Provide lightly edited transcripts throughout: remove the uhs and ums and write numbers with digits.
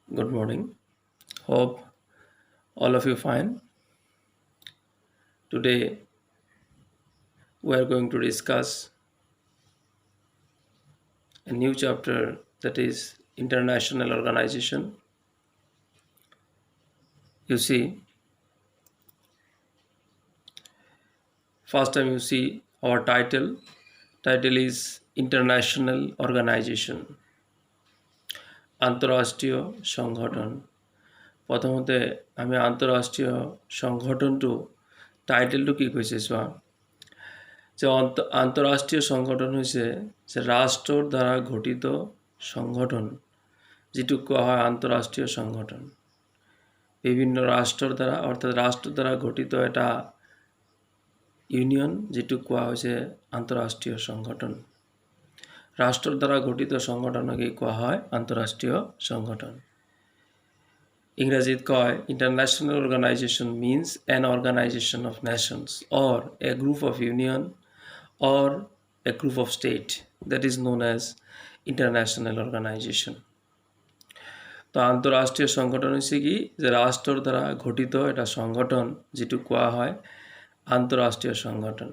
Good morning. Hope all of you fine. Today we are going to discuss a new chapter that is international organization. You see, first time you see our title. Title is International Organization. আন্তঃৰাষ্ট্ৰীয় সংগঠন প্ৰথমতে আমি আন্তঃৰাষ্ট্ৰীয় সংগঠনটো টাইটেলটো কি কৈছে চোৱা যে আন্তঃৰাষ্ট্ৰীয় সংগঠন হৈছে যে ৰাষ্ট্ৰৰ দ্বাৰা গঠিত সংগঠন যেটোক কোৱা হয় আন্তঃৰাষ্ট্ৰীয় সংগঠন বিভিন্ন ৰাষ্ট্ৰৰ দ্বাৰা অৰ্থাৎ ৰাষ্ট্ৰৰ দ্বাৰা গঠিত এটা ইউনিয়ন যেটোক কোৱা হৈছে আন্তঃৰাষ্ট্ৰীয় সংগঠন ৰাষ্ট্ৰৰ দ্বাৰা গঠিত সংগঠনকে কোৱা হয় আন্তঃৰাষ্ট্ৰীয় সংগঠন ইংৰাজীত কয় international organization means an organization of nations or a group of union or a group of state that is known as international organization তো আন্তঃৰাষ্ট্ৰীয় সংগঠন হৈছে কি যে ৰাষ্ট্ৰৰ দ্বাৰা গঠিত এটা সংগঠন যেটো কোৱা হয় আন্তঃৰাষ্ট্ৰীয় সংগঠন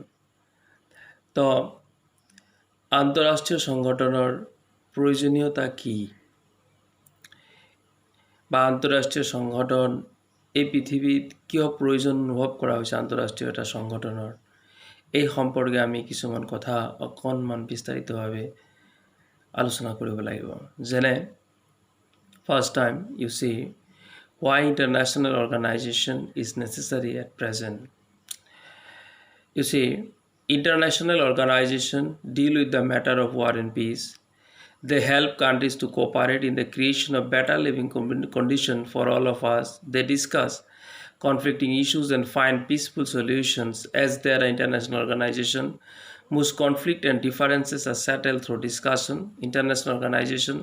তো আন্তঃৰাষ্ট্ৰীয় সংগঠনৰ প্ৰয়োজনীয়তা কি বা আন্তঃৰাষ্ট্ৰীয় সংগঠন এই পৃথিৱীত কিয় প্ৰয়োজন অনুভৱ কৰা হৈছে আন্তঃৰাষ্ট্ৰীয় এটা সংগঠনৰ এই সম্পৰ্কে আমি কিছুমান কথা অকণমান বিস্তাৰিতভাৱে আলোচনা কৰিব লাগিব যেনে first time you see why international organization is necessary at present. You see, international organization deal with the matter of war and peace. They help countries to cooperate in the creation of better living condition for all of us. They discuss conflicting issues and find peaceful solutions as they are an international organization. Most conflict and differences are settled through discussion. International organization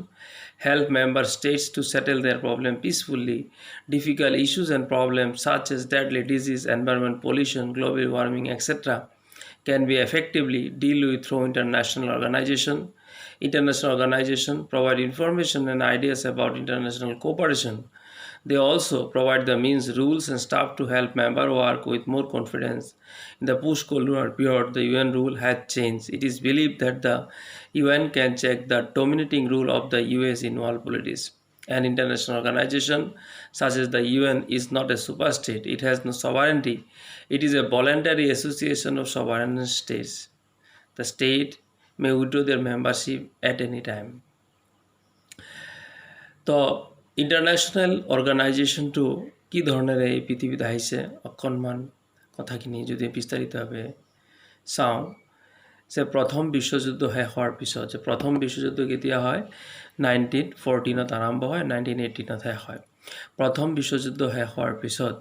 help member states to settle their problem peacefully. Difficult issues and problems such as deadly disease, environment pollution, global warming, etc. can be effectively dealt with through international organization. International organization provide information and ideas about international cooperation. They also provide the means, rules, and staff to help members work with more confidence. In the post-Cold War period, the UN rule had changed. It is believed that the UN can check the dominating rule of the US in world politics. An international organization such as the UN is not a superstate. It has no sovereignty. It is a voluntary association of sovereign states. The state may withdraw their membership at any time. তো international অৰ্গেনাইজেশ্যনটো কি ধৰণেৰে এই পৃথিৱীত আহিছে অকণমান কথাখিনি যদি বিস্তাৰিতভাৱে চাওঁ যে প্ৰথম বিশ্বযুদ্ধ শেষ হোৱাৰ পিছত যে প্ৰথম বিশ্বযুদ্ধ কেতিয়া হয় 1914ত আৰম্ভ হয় 1918ত শেষ হয় প্ৰথম বিশ্বযুদ্ধ শেষ হোৱাৰ পিছত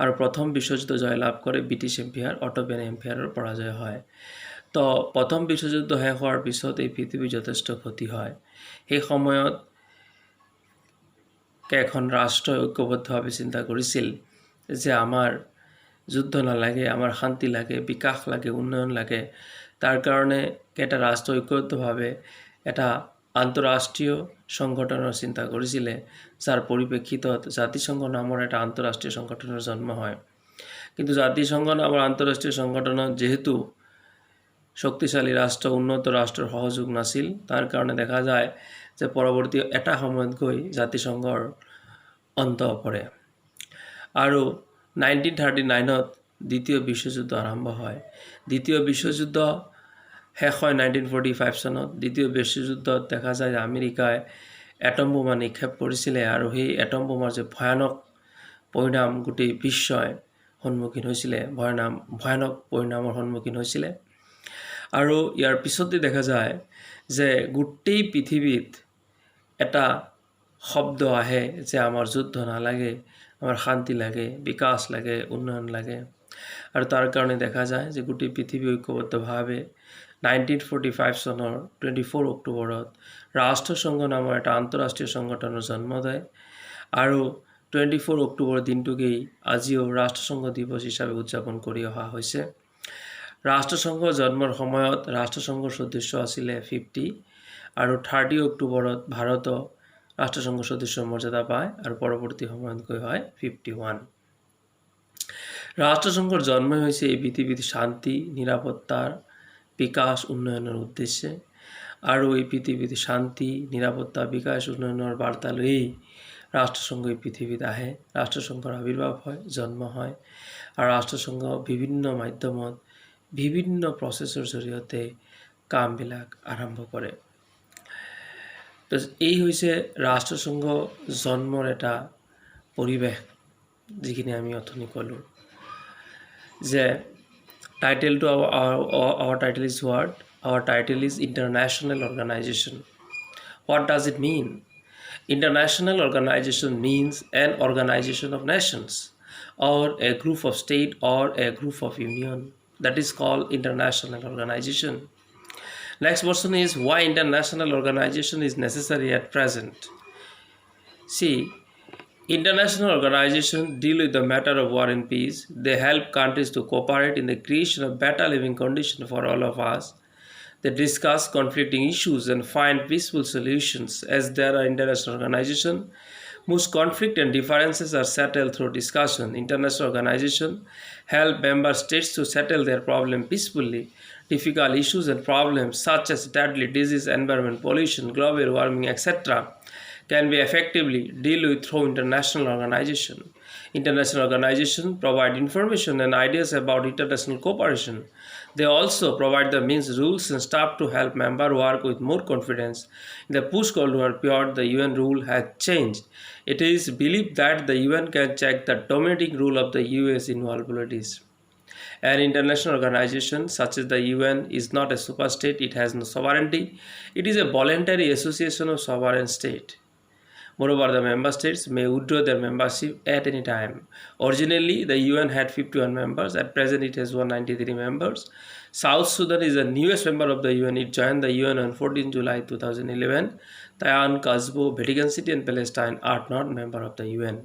আৰু প্ৰথম বিশ্বযুদ্ধ জয়লাভ কৰে ব্ৰিটিছ এম্পায়াৰ অটোমান এম্পায়াৰৰ পৰাজয় হয় তো প্ৰথম বিশ্বযুদ্ধ শেষ হোৱাৰ পিছত এই পৃথিৱী যথেষ্ট ক্ষতি হয় সেই সময়ত এখন ৰাষ্ট্ৰ ঐক্যবদ্ধভাৱে চিন্তা কৰিছিল যে আমাৰ যুদ্ধ নালাগে আমাৰ শান্তি লাগে বিকাশ লাগে উন্নয়ন লাগে তাৰ কাৰণে এটা ৰাষ্ট্ৰ ঐক্যবদ্ধভাৱে এটা আন্তঃৰাষ্ট্ৰীয় সংগঠনৰ চিন্তা কৰিছিলে যাৰ পৰিপ্ৰেক্ষিতত জাতিসংঘ নামৰ এটা আন্তঃৰাষ্ট্ৰীয় সংগঠনৰ জন্ম হয় কিন্তু জাতিসংঘ নামৰ আন্তঃৰাষ্ট্ৰীয় সংগঠনত যেহেতু শক্তিশালী ৰাষ্ট্ৰ উন্নত ৰাষ্ট্ৰৰ সহযোগ নাছিল তাৰ কাৰণে দেখা যায় যে পৰৱৰ্তী এটা সময়ত গৈ জাতিসংঘৰ অন্ত পৰে আৰু 1939ত দ্বিতীয় বিশ্বযুদ্ধ আৰম্ভ হয় দ্বিতীয় বিশ্বযুদ্ধ শেষ হয় 1945 চনত দ্বিতীয় বিশ্বযুদ্ধত দেখা যায় আমেৰিকাই এটম বোমা নিক্ষেপ কৰিছিলে আৰু সেই এটম বোমাৰ যে ভয়ানক পৰিণাম গোটেই বিশ্বই সন্মুখীন হৈছিলে ভয়ানক পৰিণামৰ সন্মুখীন হৈছিলে আৰু ইয়াৰ পিছতে দেখা যায় যে গোটেই পৃথিৱীত এটা শব্দ আহে যে আমাৰ যুদ্ধ নালাগে আমাৰ শান্তি লাগে বিকাশ লাগে উন্নয়ন লাগে আৰু তাৰ কাৰণে দেখা যায় যে গোটেই পৃথিৱী ঐক্যবদ্ধভাৱে 1945 চনৰ 24 অক্টোবৰত ৰাষ্ট্ৰসংঘ নামৰ এটা আন্তঃৰাষ্ট্ৰীয় সংগঠনৰ জন্ম দেয় আৰু 24 অক্টোবৰ দিনটোকেই আজিও ৰাষ্ট্ৰসংঘ দিৱস হিচাপে উদযাপন কৰি অহা হৈছে ৰাষ্ট্ৰসংঘৰ জন্মৰ সময়ত ৰাষ্ট্ৰসংঘৰ সদস্য আছিলে 50 আৰু 30 অক্টোবৰত ভাৰত রাষ্ট্রসংঘ সদস্য মর্যাদা পায় আর পরবর্তী সময়তকৈ হয় 51। রাষ্ট্রসংঘর জন্ম হয়েছে এই পৃথিবীর শান্তি নিরাপত্তার বিকাশ উন্নয়নের উদ্দেশ্যে আৰু এই পৃথিবীত শান্তি নিরাপত্তা বিকাশ উন্নয়নের বার্তা লয়েই রাষ্ট্রসংঘ এই পৃথিবীত আহে। রাষ্ট্রসংঘৰ আবিৰ্ভাৱ হয়, জন্ম হয় আৰু ৰাষ্ট্ৰসংঘ বিভিন্ন মাধ্যমত বিভিন্ন প্ৰচেছৰ জৰিয়তে কামবিলাক আৰম্ভ কৰে। তো এই হৈছে ৰাষ্ট্ৰসংঘ জন্মৰ এটা পৰিৱেশ, যিখিনি আমি অথনি ক'লোঁ যে title to our title is what? Our title is International Organization. What does it mean? International organization means an organization of nations or a group of state or a group of union. That is called international organization. Next question is why international organization is necessary at present. See, international organizations deal with the matter of war and peace. They help countries to cooperate in the creation of better living conditions for all of us. They discuss conflicting issues and find peaceful solutions. As there are international organizations, most conflict and differences are settled through discussion. International organizations help member states to settle their problems peacefully. Difficult issues and problems such as deadly disease, environment pollution, global warming, etc. can be effectively dealt with through international organization. International organizations provide information and ideas about international cooperation. They also provide the means, rules, and staff to help members work with more confidence. In the post-Cold War period, the UN rule has changed. It is believed that the UN can check the dominating rule of the US in vulnerabilities. An international organization such as the UN is not a superstate. It has no sovereignty. It is a voluntary association of sovereign states. Moreover, the member states may withdraw their membership at any time. Originally, the UN had 51 members. At present, it has 193 members. South Sudan is the newest member of the UN. It joined the UN on 14 July 2011. Taiwan, Kosovo, Vatican City, and Palestine are not members of the UN.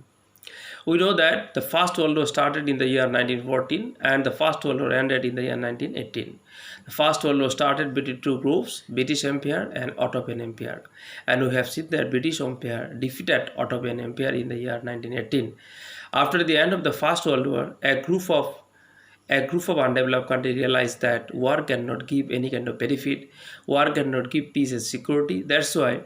We know that the First World War started in the year 1914 and the First World War ended in the year 1918. The First World War started between two groups, British Empire and Ottoman Empire. And we have seen that British Empire defeated Ottoman Empire in the year 1918. After the end of the First World War, a group of undeveloped countries realized that war cannot give any kind of benefit, war cannot give peace and security. That's why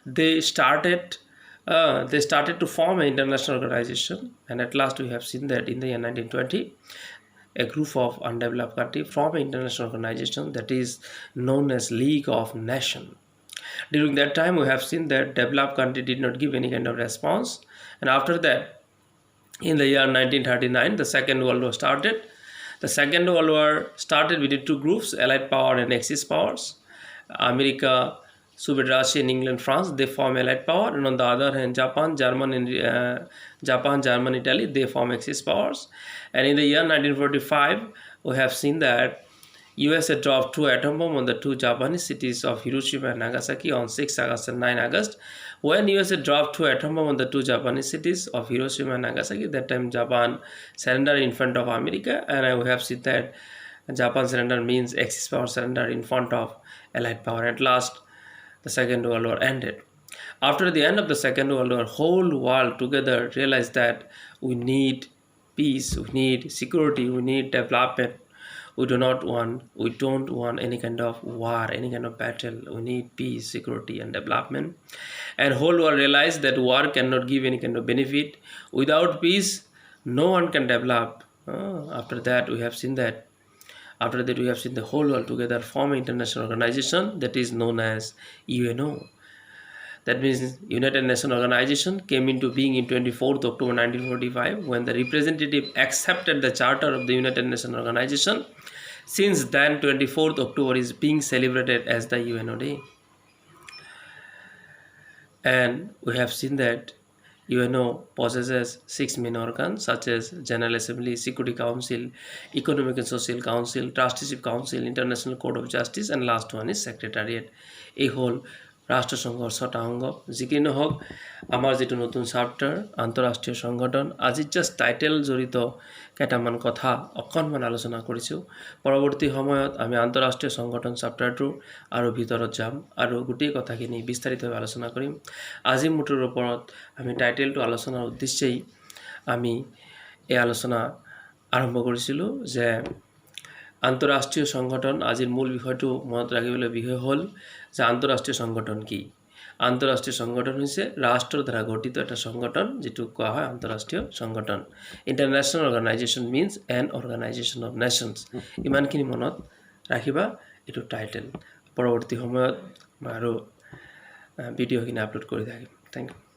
they started to form an international organization, and at last we have seen that in the year 1920 a group of undeveloped countries formed an international organization that is known as League of Nations. During that time we have seen that developed countries did not give any kind of response, and after that in the year 1939 the Second World War started. The Second World War started between two groups, Allied power and Axis powers. America, Soviet Russia, and England, France, they form Allied power, and on the other hand, Japan, Germany, Italy, they form Axis powers. And in the year 1945, we have seen that USA dropped two atom bombs on the two Japanese cities of Hiroshima and Nagasaki on 6 August and 9 August. When USA dropped two atom bombs on the two Japanese cities of Hiroshima and Nagasaki, that time Japan surrendered in front of America, and we have seen that Japan surrender means Axis power surrender in front of Allied power. At last, the Second World War ended. After the end of the Second World War, whole world together realized that we need peace, we need security, we need development. We don't want any kind of war, any kind of battle. We need peace, security, and development. And whole world realized that war cannot give any kind of benefit. Without peace, no one can develop. After that, we have seen the whole world together form an international organization that is known as UNO. That means United Nations Organization came into being in 24th October 1945 when the representative accepted the charter of the United Nations Organization. Since then, 24th October is being celebrated as the UNO Day. And we have seen that UNO possesses 6 main organs such as General Assembly, Security Council, Economic and Social Council, Trusteeship Council, International Court of Justice, and last one is Secretariat. A whole ৰাষ্ট্ৰসংঘৰ 6টা অংগ যিকি নহওক আমাৰ যিটো নতুন চাপ্টাৰ আন্তঃৰাষ্ট্ৰীয় সংগঠন আজি জাষ্ট টাইটেল জড়িত কেইটামান কথা অকণমান আলোচনা কৰিছোঁ পৰৱৰ্তী সময়ত আমি আন্তঃৰাষ্ট্ৰীয় সংগঠন চাপ্টাৰটো আৰু ভিতৰত যাম আৰু গোটেই কথাখিনি বিস্তাৰিতভাৱে আলোচনা কৰিম আজি মুঠৰ ওপৰত আমি টাইটেলটো আলোচনাৰ উদ্দেশ্যেই আমি এই আলোচনা আৰম্ভ কৰিছিলোঁ যে আন্তঃৰাষ্ট্ৰীয় সংগঠন আজিৰ মূল বিষয়টো মনত ৰাখিবলৈ বিষয় হ'ল যে আন্তঃৰাষ্ট্ৰীয় সংগঠন কি আন্তঃৰাষ্ট্ৰীয় সংগঠন হৈছে ৰাষ্ট্ৰৰ দ্বাৰা গঠিত এটা সংগঠন যেটো কোৱা হয় আন্তঃৰাষ্ট্ৰীয় সংগঠন international organisation means an organisation of nations ইমানখিনি মনত ৰাখিবা এটো টাইটেল পৰৱৰ্তী সময়ত আৰু ভিডিঅ'খিনি আপলোড কৰি থাকিম থ্যাংক ইউ